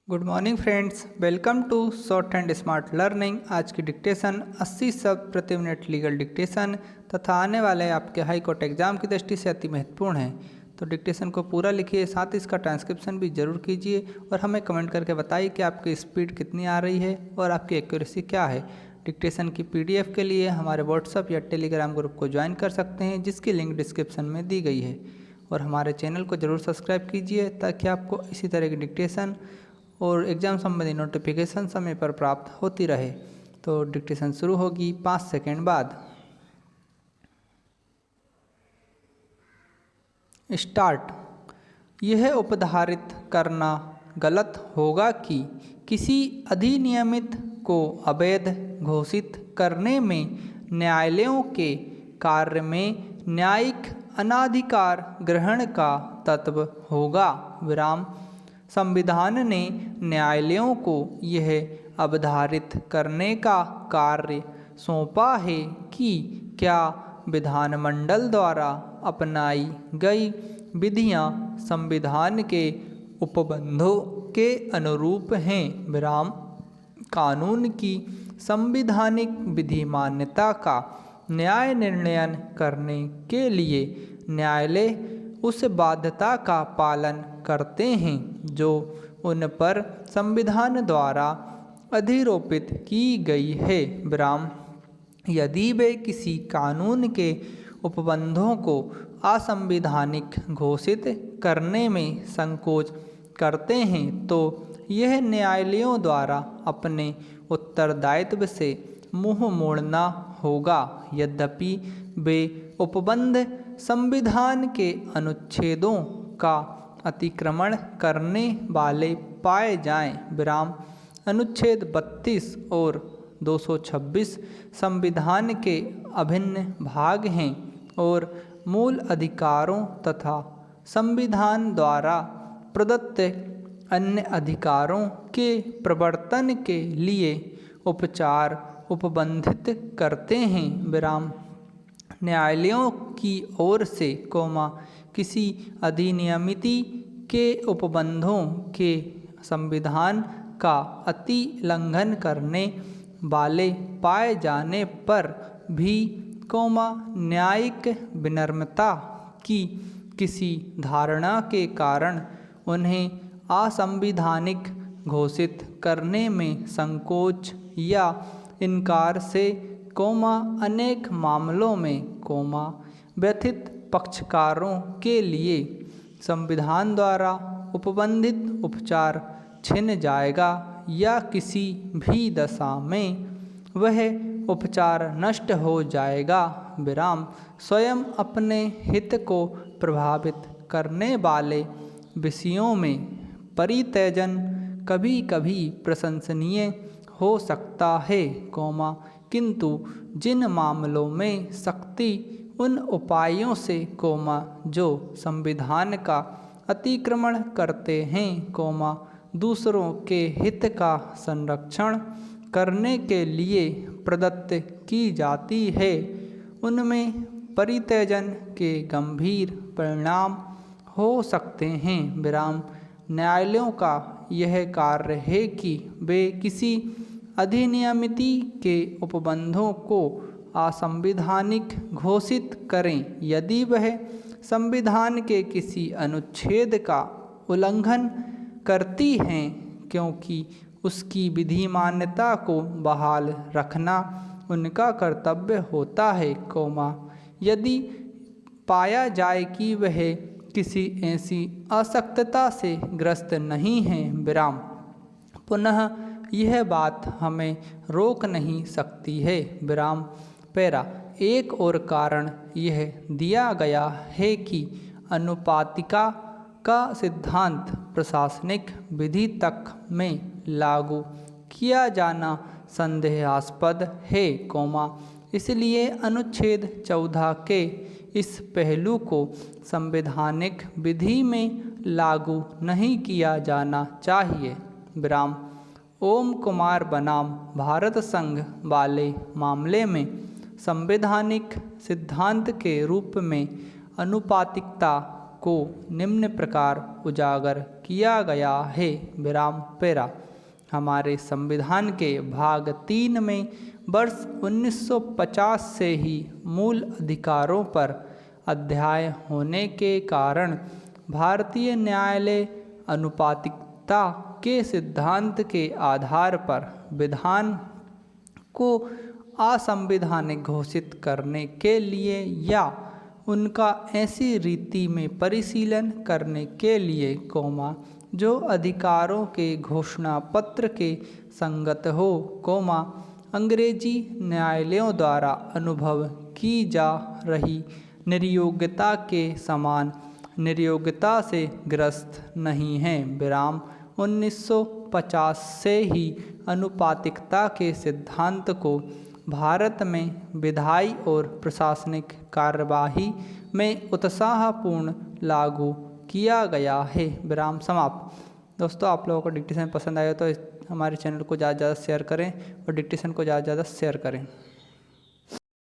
Good morning friends, welcome to short and smart learning. आज की dictation 80 शब्द प्रति मिनट लीगल डिक्टेशन तथा आने वाले आपके हाई कोर्ट एग्जाम की दृष्टि से अति महत्वपूर्ण है। तो डिक्टेशन को पूरा लिखिए, साथ ही इसका ट्रांसक्रिप्शन भी जरूर कीजिए और हमें कमेंट करके बताइए कि आपकी स्पीड कितनी आ रही है और आपकी एक्यूरेसी क्या है। डिक्टेशन की PDF के लिए हमारे व्हाट्सएप या टेलीग्राम ग्रुप को ज्वाइन कर सकते हैं, जिसकी लिंक डिस्क्रिप्शन में दी गई है। और हमारे चैनल को ज़रूर सब्सक्राइब कीजिए ताकि आपको इसी तरह की डिक्टेशन और एग्ज़ाम संबंधी नोटिफिकेशन समय पर प्राप्त होती रहे। तो डिक्टेशन शुरू होगी 5 सेकंड बाद। स्टार्ट। यह उपधारित करना गलत होगा कि किसी अधिनियमित को अवैध घोषित करने में न्यायालयों के कार्य में न्यायिक अनाधिकार ग्रहण का तत्व होगा। विराम। संविधान ने न्यायालयों को यह अवधारित करने का कार्य सौंपा है कि क्या विधानमंडल द्वारा अपनाई गई विधियां संविधान के उपबंधों के अनुरूप हैं। विराम। कानून की संवैधानिक विधि मान्यता का न्याय निर्णयन करने के लिए न्यायालय उस बाध्यता का पालन करते हैं जो उन पर संविधान द्वारा अधिरोपित की गई है। विराम। यदि वे किसी कानून के उपबंधों को असंवैधानिक घोषित करने में संकोच करते हैं तो यह न्यायालयों द्वारा अपने उत्तरदायित्व से मुंह मोड़ना होगा। यद्यपि वे उपबंध संविधान के अनुच्छेदों का अतिक्रमण करने वाले पाए जाएं। विराम। अनुच्छेद 32 और 226 संविधान के अभिन्न भाग हैं और मूल अधिकारों तथा संविधान द्वारा प्रदत्त अन्य अधिकारों के प्रवर्तन के लिए उपचार उपबंधित करते हैं। विराम। न्यायालयों की ओर से किसी अधिनियमिति के उपबंधों के संविधान का अतिलंघन करने वाले पाए जाने पर भी न्यायिक विनम्रता की किसी धारणा के कारण उन्हें असंवैधानिक घोषित करने में संकोच या इनकार से अनेक मामलों में व्यथित पक्षकारों के लिए संविधान द्वारा उपबंधित उपचार छिन जाएगा या किसी भी दशा में वह उपचार नष्ट हो जाएगा। विराम। स्वयं अपने हित को प्रभावित करने वाले विषयों में परित्यजन कभी कभी प्रशंसनीय हो सकता है, किंतु जिन मामलों में शक्ति उन उपायों से जो संविधान का अतिक्रमण करते हैं, दूसरों के हित का संरक्षण करने के लिए प्रदत्त की जाती है, उनमें परित्यजन के गंभीर परिणाम हो सकते हैं। विराम। न्यायालयों का यह कार्य है कि वे किसी अधिनियमिति के उपबंधों को असंवैधानिक घोषित करें यदि वह संविधान के किसी अनुच्छेद का उल्लंघन करती हैं, क्योंकि उसकी विधि मान्यता को बहाल रखना उनका कर्तव्य होता है, यदि पाया जाए कि वह किसी ऐसी अशक्तता से ग्रस्त नहीं है। विराम। पुनः यह बात हमें रोक नहीं सकती है। विराम। पैरा। एक और कारण यह दिया गया है कि अनुपातिका का सिद्धांत प्रशासनिक विधि तक में लागू किया जाना संदेहास्पद है, इसलिए अनुच्छेद 14 के इस पहलू को संवैधानिक विधि में लागू नहीं किया जाना चाहिए। विराम। ओम कुमार बनाम भारत संघ वाले मामले में संवैधानिक सिद्धांत के रूप में अनुपातिकता को निम्न प्रकार उजागर किया गया है। विराम पेरा। हमारे संविधान के भाग 3 में वर्ष 1950 से ही मूल अधिकारों पर अध्याय होने के कारण भारतीय न्यायालय अनुपातिकता के सिद्धांत के आधार पर विधान को असंवैधानिक घोषित करने के लिए या उनका ऐसी रीति में परिशीलन करने के लिए, जो अधिकारों के घोषणा पत्र के संगत हो, अंग्रेजी न्यायालयों द्वारा अनुभव की जा रही निर्योग्यता के समान निर्योग्यता से ग्रस्त नहीं है। विराम 1950 से ही अनुपातिकता के सिद्धांत को भारत में विधायी और प्रशासनिक कार्यवाही में उत्साहपूर्ण लागू किया गया है। विराम समाप्त। दोस्तों, आप लोगों को डिक्टेशन पसंद आया तो हमारे चैनल को ज़्यादा से ज़्यादा शेयर करें और डिक्टेशन को ज़्यादा से ज़्यादा शेयर करें।